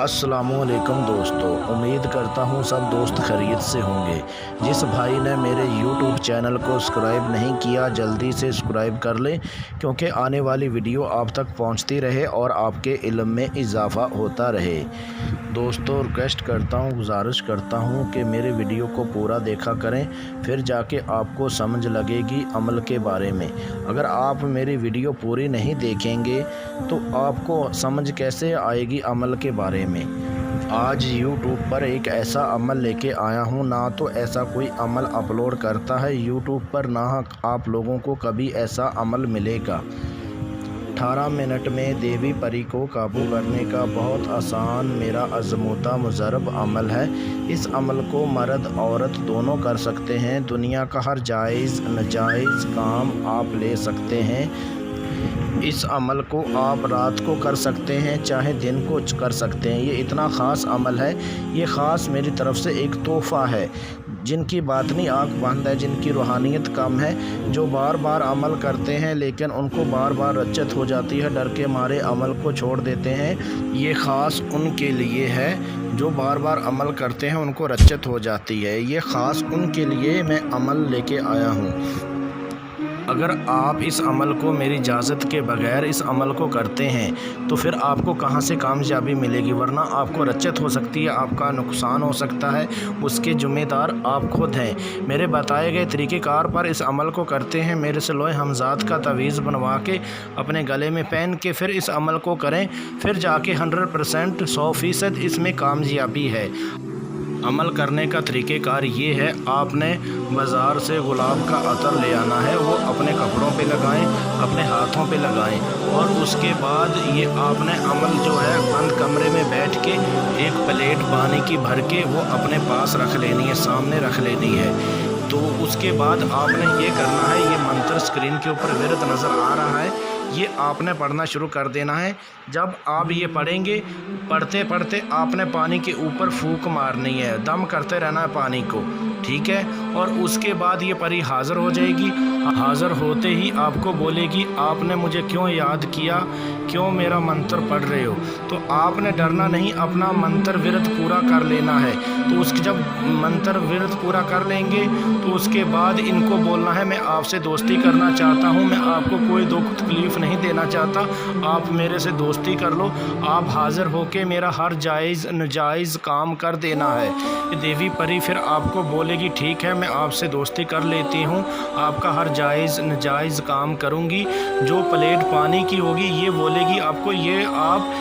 अस्सलामुअलैकुम दोस्तों, उम्मीद करता हूँ सब दोस्त खैरियत से होंगे। जिस भाई ने मेरे YouTube चैनल को सब्सक्राइब नहीं किया जल्दी से सब्सक्राइब कर लें, क्योंकि आने वाली वीडियो आप तक पहुँचती रहे और आपके इल्म में इजाफ़ा होता रहे। दोस्तों रिक्वेस्ट करता हूँ, गुजारिश करता हूँ कि मेरे वीडियो को पूरा देखा करें, फिर जाके आपको समझ लगेगी अमल के बारे में। अगर आप मेरी वीडियो पूरी नहीं देखेंगे तो आपको समझ कैसे आएगी अमल के बारे में। आज YouTube पर एक ऐसा अमल लेके आया हूँ, ना तो ऐसा कोई अमल अपलोड करता है YouTube पर, ना आप लोगों को कभी ऐसा अमल मिलेगा। 18 मिनट में देवी परी को काबू करने का बहुत आसान मेरा आज़मूदा मुजरब अमल है। इस अमल को मर्द औरत दोनों कर सकते हैं। दुनिया का हर जायज़ नाजायज़ काम आप ले सकते हैं। इस अमल को आप रात को कर सकते हैं, चाहे दिन को कर सकते हैं। ये इतना ख़ास अमल है, ये ख़ास मेरी तरफ से एक तोहफ़ा है। जिनकी बातनी आँख बंद है, जिनकी रूहानियत कम है, जो बार बार अमल करते हैं लेकिन उनको बार बार रज्जत हो जाती है, डर के मारे अमल को छोड़ देते हैं। ये ख़ास उनके लिए है जो बार बार अमल करते हैं, उनको रज्जत हो जाती है। ये ख़ास उनके लिए मैं अमल लेके आया हूँ। अगर आप इस अमल को मेरी इजाज़त के बगैर इस अमल को करते हैं तो फिर आपको कहाँ से कामयाबी मिलेगी, वरना आपको रज्जत हो सकती है, आपका नुकसान हो सकता है। उसके ज़िम्मेदार आप खुद हैं। मेरे बताए गए तरीक़ेकार पर इस अमल को करते हैं, मेरे से लोहे हमज़ात का तवीज़ बनवा के अपने गले में पहन के फिर इस अमल को करें, फिर जाके 100% 100% इसमें कामयाबी है। अमल करने का तरीक़ेकार ये है, आपने बाज़ार से गुलाब का अतर ले आना है, वो अपने कपड़ों पे लगाएं, अपने हाथों पे लगाएं, और उसके बाद ये आपने अमल जो है बंद कमरे में बैठ के एक प्लेट पानी की भर के वो अपने पास रख लेनी है, सामने रख लेनी है। तो उसके बाद आपने ये करना है, ये मंत्र स्क्रीन के ऊपर विरद नज़र आ रहा है, ये आपने पढ़ना शुरू कर देना है। जब आप ये पढ़ेंगे, पढ़ते पढ़ते आपने पानी के ऊपर फूंक मारनी है, दम करते रहना है पानी को, ठीक है। और उसके बाद ये परी हाज़िर हो जाएगी। हाज़िर होते ही आपको बोलेगी, आपने मुझे क्यों याद किया, क्यों मेरा मंत्र पढ़ रहे हो। तो आपने डरना नहीं, अपना मंत्र विरद पूरा कर लेना है। तो उसके जब मंत्र विरद पूरा कर लेंगे तो उसके बाद इनको बोलना है, मैं आपसे दोस्ती करना चाहता हूँ, मैं आपको कोई दुख तकलीफ़ नहीं देना चाहता, आप मेरे से दोस्ती कर लो। आप हाज़िर होके मेरा हर जायज़ नाजायज़ काम कर देना है। देवी परी फिर आपको बोलेगी, ठीक है मैं आपसे दोस्ती कर लेती हूँ, आपका हर जायज़ नाजायज़ काम करूँगी। जो प्लेट पानी की होगी ये बोलेगी आपको, ये आप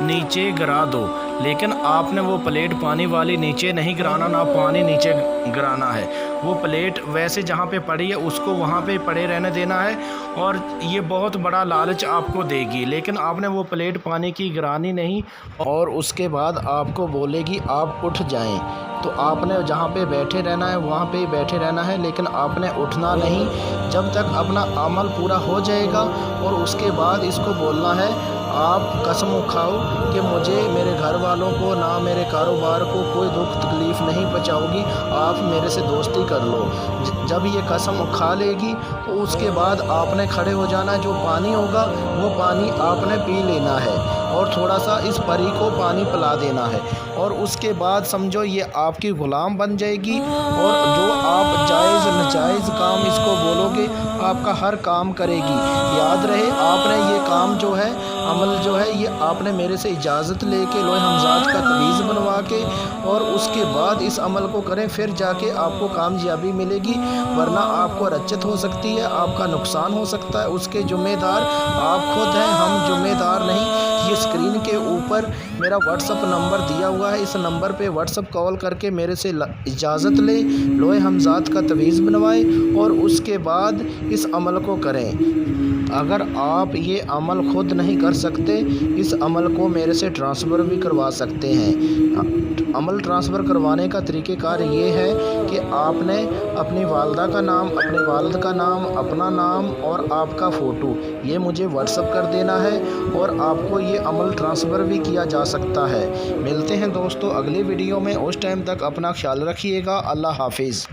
नीचे गिरा दो, लेकिन आपने वो प्लेट पानी वाली नीचे नहीं गिराना, ना पानी नीचे गिराना है। वो प्लेट वैसे जहाँ पे पड़ी है उसको वहाँ पे पड़े रहने देना है, और ये बहुत बड़ा लालच आपको देगी, लेकिन आपने वो प्लेट पानी की गिरानी नहीं। और उसके बाद आपको बोलेगी आप उठ जाएं, तो आपने जहाँ पे बैठे रहना है वहाँ पे ही बैठे रहना है, लेकिन आपने उठना नहीं जब तक अपना अमल पूरा हो जाएगा। और उसके बाद इसको बोलना है, आप कसम खाओ कि मुझे, मेरे घर वालों को, ना मेरे कारोबार को कोई दुख तकलीफ़ नहीं पहुंचाओगी, आप मेरे से दोस्ती कर लो। जब ये कसम खा लेगी तो उसके बाद आपने खड़े हो जाना है, जो पानी होगा वो पानी आपने पी लेना है, और थोड़ा सा इस परी को पानी पिला देना है। और उसके बाद समझो ये आपकी ग़ुलाम बन जाएगी, और जो आप जायज़ नाजायज़ काम इसको बोलोगे आपका हर काम करेगी। याद रहे, आपने ये काम जो है, अमल जो है, ये आपने मेरे से इजाज़त लेके लोहे हमज़ात का तवीज़ बनवा के और उसके बाद इस अमल को करें, फिर जाके आपको कामयाबी मिलेगी, वरना आपको रज्जत हो सकती है, आपका नुकसान हो सकता है। उसके ज़िम्मेदार आप खुद हैं, हम ज़िम्मेदार नहीं। ये स्क्रीन के ऊपर मेरा व्हाट्सअप नंबर दिया हुआ है, इस नंबर पे व्हाट्सअप कॉल करके मेरे से इजाज़त ले, लोहे हमज़ात का तवीज़ बनवाएं और उसके बाद इस अमल को करें। अगर आप ये अमल खुद नहीं कर सकते, इस अमल को मेरे से ट्रांसफ़र भी करवा सकते हैं। अमल ट्रांसफ़र करवाने का तरीक़ेकार ये है कि आपने अपनी वालदा का नाम, अपने वालिद का नाम, अपना नाम और आपका फ़ोटो ये मुझे व्हाट्सअप कर देना है, और आपको ये अमल ट्रांसफ़र भी किया जा सकता है। मिलते हैं दोस्तों अगली वीडियो में, उस टाइम तक अपना ख्याल रखिएगा। अल्लाह हाफिज़।